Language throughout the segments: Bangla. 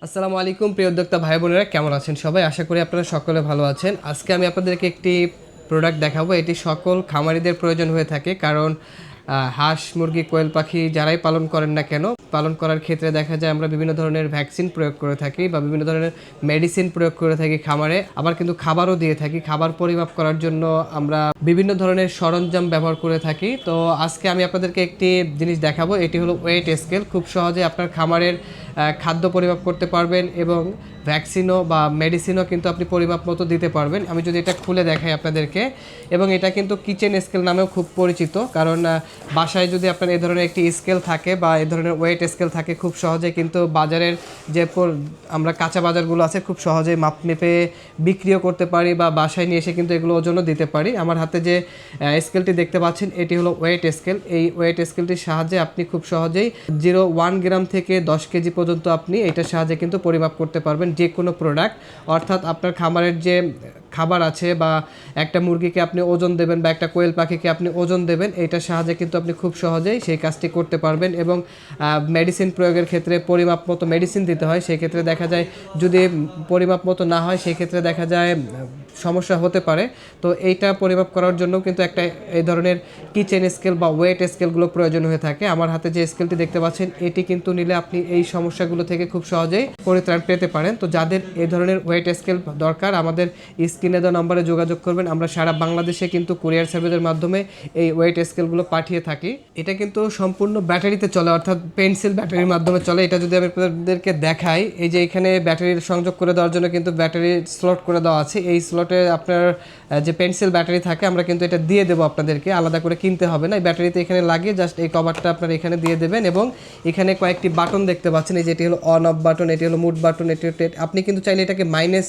আসসালামু আলাইকুম প্রিয় উদ্যোক্তা ভাই বোনেরা, কেমন আছেন সবাই? আশা করি আপনারা সকলে ভালো আছেন। আজকে আমি আপনাদেরকে একটি প্রোডাক্ট দেখাবো। এটি সকল খামারিদের প্রয়োজন হয়ে থাকে, কারণ হাঁস মুরগি কোয়েল পাখি যারাই পালন করেন না কেন, পালন করার ক্ষেত্রে দেখা যায় আমরা বিভিন্ন ধরনের ভ্যাকসিন প্রয়োগ করে থাকি বা বিভিন্ন ধরনের মেডিসিন প্রয়োগ করে থাকি খামারে, আবার কিন্তু খাবারও দিয়ে থাকি। খাবার পরিমাপ করার জন্য আমরা বিভিন্ন ধরনের সরঞ্জাম ব্যবহার করে থাকি। তো আজকে আমি আপনাদেরকে একটি জিনিস দেখাবো। এটি হলো ওয়েট স্কেল। খুব সহজে আপনার খামারের খাদ্য পরিমাপ করতে পারবেন এবং ভ্যাকসিনও বা মেডিসিনও কিন্তু আপনি পরিমাপ মতো দিতে পারবেন। আমি যদি এটা খুলে দেখাই আপনাদেরকে, এবং এটা কিন্তু কিচেন স্কেল নামেও খুব পরিচিত, কারণ বাসায় যদি আপনার এই ধরনের একটি স্কেল থাকে বা এই ধরনের ওয়েট স্কেল থাকে, খুব সহজে কিন্তু বাজারের যে আমরা কাঁচা বাজারগুলো আছে খুব সহজেই মাপ মেপে বিক্রিও করতে পারি বা বাসায় নিয়ে এসে কিন্তু এগুলো ওজনও দিতে পারি। আমার হাতে যে স্কেলটি দেখতে পাচ্ছেন এটি হলো ওয়েট স্কেল। এই ওয়েট স্কেলটির সাহায্যে আপনি খুব সহজেই 0.1 গ্রাম থেকে 10 কেজি পর্যন্ত আপনি এটার সাহায্যে কিন্তু পরিমাপ করতে পারবেন যে কোনো প্রোডাক্ট। অর্থাৎ আপনার খামারের যে খাবার আছে বা একটা মুরগিকে আপনি ওজন দেবেন বা একটা কোয়েল পাখিকে আপনি ওজন দেবেন, এইটার সাহায্যে কিন্তু আপনি খুব সহজেই সেই কাজটি করতে পারবেন। এবং মেডিসিন প্রয়োগের ক্ষেত্রে পরিমাপ মতো মেডিসিন দিতে হয়, সেই ক্ষেত্রে দেখা যায় যদি পরিমাপ মতো না হয় সেই ক্ষেত্রে দেখা যায় সমস্যা হতে পারে। তো এইটা পরিমাপ করার জন্য কিন্তু একটা এই ধরনের কিচেন স্কেল বা ওয়েট স্কেলগুলো প্রয়োজন হয়ে থাকে। আমার হাতে যে স্কেলটি দেখতে পাচ্ছেন এটি কিন্তু নিলে আপনি এই সমস্যাগুলো থেকে খুব সহজেই পরিত্রাণ পেতে পারেন। তো যাদের এই ধরনের ওয়েট স্কেল দরকার, আমাদের স্ক্রিনে দেওয়া নম্বরে যোগাযোগ করবেন। আমরা সারা বাংলাদেশে কিন্তু কুরিয়ার সার্ভিসের মাধ্যমে এই ওয়েট স্কেলগুলো পাঠিয়ে থাকি। এটা কিন্তু সম্পূর্ণ ব্যাটারিতে চলে, অর্থাৎ পেন্সিল ব্যাটারির মাধ্যমে চলে। এটা যদি আমি আপনাদেরকে দেখাই, এই যে এখানে ব্যাটারির সংযোগ করে দেওয়ার জন্য কিন্তু ব্যাটারি স্লট করে দেওয়া আছে। এই স্লটে আপনার যে পেন্সিল ব্যাটারি থাকে আমরা কিন্তু এটা দিয়ে দেবো আপনাদেরকে, আলাদা করে কিনতে হবে না। এই ব্যাটারিতে এখানে লাগিয়ে জাস্ট এই কভারটা আপনারা এখানে দিয়ে দেবেন, এবং এখানে কয়েকটি বাটন দেখতে পাচ্ছেন। এই যেটি হলো অন অফ বাটন, এটি হলো মুড বাটন, এটি আপনি কিন্তু চাইলে এটাকে মাইনাস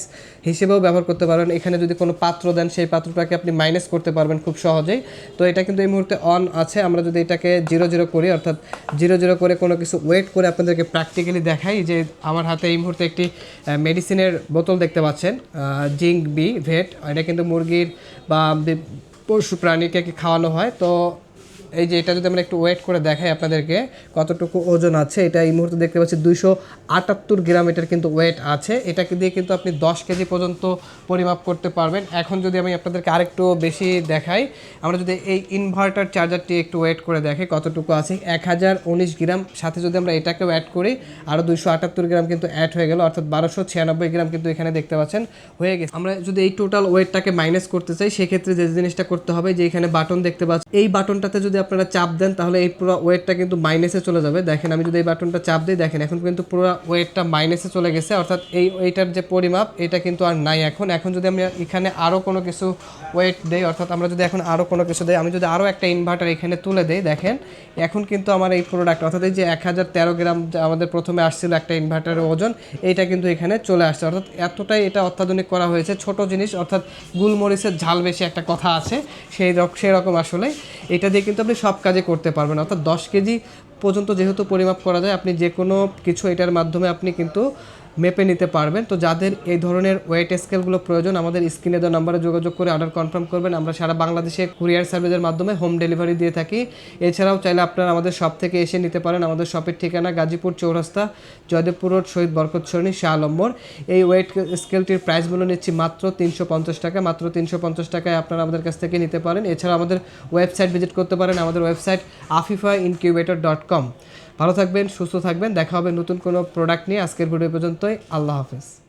হিসেবেও ব্যবহার করতে পারবেন। এখানে যদি কোনো পাত্র দেন সেই পাত্রটাকে আপনি মাইনাস করতে পারবেন খুব সহজেই। তো এটা কিন্তু এই মুহূর্তে অন আছে। আমরা যদি এটাকে 0 করি, অর্থাৎ 0 করে কোনো কিছু ওয়েট করে আপনাদেরকে প্র্যাকটিক্যালি দেখাই, যে আমার হাতে এই মুহূর্তে একটি মেডিসিনের বোতল দেখতে পাচ্ছেন, জিঙ্ক বি ভেট। এটা কিন্তু মুরগির বা পশু প্রাণীকে খাওয়ানো হয়। তো এই যে এটা যদি আমরা একটু ওয়েট করে দেখাই আপনাদেরকে কতটুকু ওজন আছে, এটা এই মুহূর্তে দেখতে পাচ্ছি 278 গ্রাম এটার কিন্তু ওয়েট আছে। এটাকে দিয়ে কিন্তু আপনি 10 কেজি পর্যন্ত পরিমাপ করতে পারবেন। এখন যদি আমি আপনাদেরকে আরেকটু বেশি দেখাই, আমরা যদি এই ইনভার্টার চার্জারটি একটু ওয়েট করে দেখাই কতটুকু আছে, 1019 গ্রাম। সাথে যদি আমরা এটাকেও অ্যাড করি আরও 278 গ্রাম কিন্তু অ্যাড হয়ে গেল, অর্থাৎ 1296 গ্রাম কিন্তু এখানে দেখতে পাচ্ছেন হয়ে গেছে। আমরা যদি এই টোটাল ওয়েটটাকে মাইনাস করতে চাই, সেক্ষেত্রে যে জিনিসটা করতে হবে, যে এখানে বাটন দেখতে পাচ্ছেন, এই বাটনটাতে যদি আপনারা চাপ দেন তাহলে এই পুরো ওয়েটটা কিন্তু মাইনাসে চলে যাবে। দেখেন আমি যদি এই বাটনটা চাপ দিই, দেখেন এখন কিন্তু পুরো ওয়েটটা মাইনাসে চলে গেছে, অর্থাৎ এইটার যে পরিমাপ এটা কিন্তু আর নাই। এখন যদি আমি এখানে আরও কোনো কিছু ওয়েট দেই, অর্থাৎ আমরা যদি এখন আরও কোনো কিছু দেই, আমি যদি আরও একটা ইনভার্টার এখানে তুলে দেই, দেখেন এখন কিন্তু আমার এই প্রোডাক্ট, অর্থাৎ এই যে 1013 গ্রাম আমাদের প্রথমে আসছিল একটা ইনভার্টারের ওজন, এইটা কিন্তু এখানে চলে আসছে। অর্থাৎ এতটাই এটা অত্যাধুনিক করা হয়েছে। ছোট জিনিস, অর্থাৎ গুলমরিচের ঝাল বেশি একটা কথা আছে, সেই রকম আসলে এটা দিয়ে কিন্তু আপনি সব কাজে করতে পারবেন। অর্থাৎ 10 কেজি পর্যন্ত যেহেতু পরিমাপ করা যায়, আপনি যে কোনো কিছু এটার মাধ্যমে আপনি কিন্তু মেপে নিতে পারবেন। তো যাদের এই ধরনের ওয়েট স্কেলগুলো প্রয়োজন, আমাদের স্ক্রিনে দেওয়া নাম্বারে যোগাযোগ করে অর্ডার কনফার্ম করবেন। আমরা সারা বাংলাদেশে কুরিয়ার সার্ভিসের মাধ্যমে হোম ডেলিভারি দিয়ে থাকি। এছাড়াও চাইলে আপনারা আমাদের শপ থেকে এসে নিতে পারেন। আমাদের শপের ঠিকানা গাজীপুর চৌরাস্তা, জয়দেবপুর রোড, শহীদ বরকত সরণি, শাহ আলম্বর। এই ওয়েট স্কেলটির প্রাইস মূল্য নিচ্ছি মাত্র 350 টাকা। মাত্র 350 টাকায় আপনারা আমাদের কাছ থেকে নিতে পারেন। এছাড়া আমাদের ওয়েবসাইট ভিজিট করতে পারেন, আমাদের ওয়েবসাইট afifaincubator.com। ভালো থাকবেন, সুস্থ থাকবেন, দেখা হবে নতুন কোনো প্রোডাক্ট নিয়ে। আজকের ভিডিও পর্যন্তই, আল্লাহ হাফেজ।